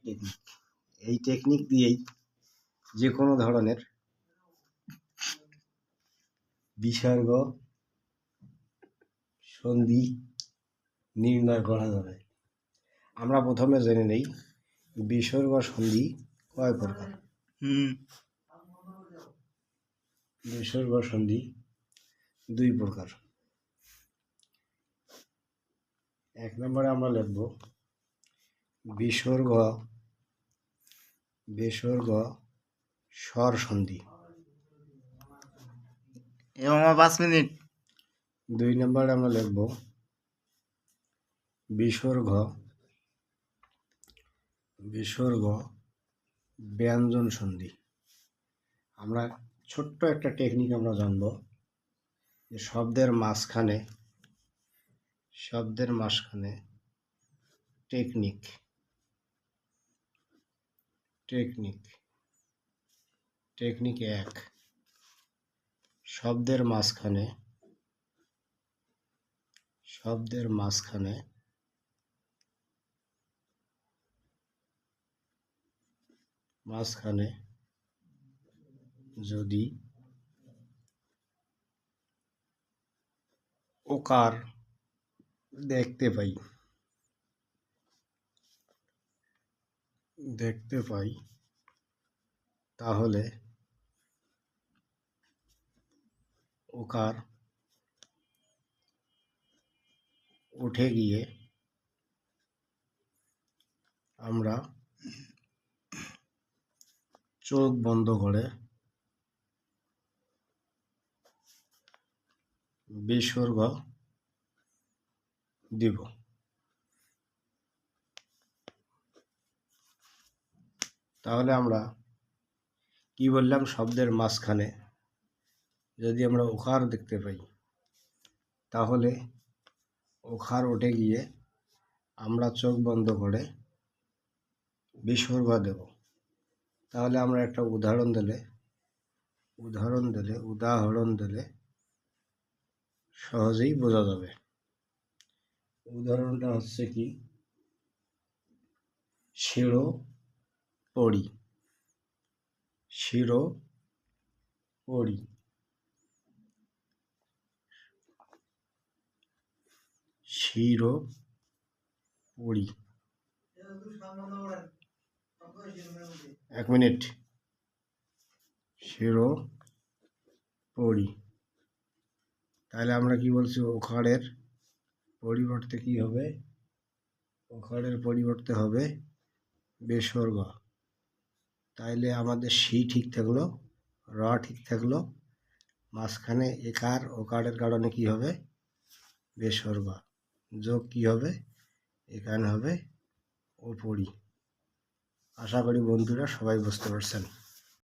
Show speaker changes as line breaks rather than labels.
Technique. এই technique দিয়েই যে কোনো ধরনের বিসর্গ সন্ধি নির্ণয় করা যাবে। আমরা প্রথমে জেনে নেই বিসর্গ সন্ধি কয় প্রকার। বিসর্গ সন্ধি দুই প্রকার। এক নম্বরে আমরা লিখব বিসর্গ স্বর সন্ধি।
5 মিনিট।
দুই নম্বরে আমরা লিখব বিসর্গ ব্যঞ্জন সন্ধি। আমরা ছোট্ট একটা টেকনিক আমরা জানব যে শব্দের মাঝখানে টেকনিক এক, শব্দের মাঝখানে যদি ওকার দেখতে পাই তাহলে ওকার উঠে গিয়ে আমরা চোখ বন্ধ করে বিসর্গ দিব। তাহলে আমরা কি বললাম, শব্দের মাঝখানে যদি আমরা ওকার দেখতে পাই তাহলে ওকার উঠে গিয়ে আমরা চোখ বন্ধ করে বিসর্গ দেব। তাহলে আমরা একটা উদাহরণ দিলে সহজেই বোঝা যাবে। উদাহরণটা হচ্ছে কি, শিরো পড়ি। এক মিনিট। শিরো পড়ি। তাহলে আমরা কি বলছি, ওখারের পরিবর্তে কি হবে? ওখারের পরিবর্তে হবে বিসর্গ। তাইলে আমাদের সি ঠিক থাকলো, র ঠিক থাকলো, মাঝখানে একার ওকারের কারণে কি হবে? বিসর্গ। যোগ কি হবে? এখানে হবে ওপরি। আশা করি বন্ধুরা সবাই বুঝতে পারছেন।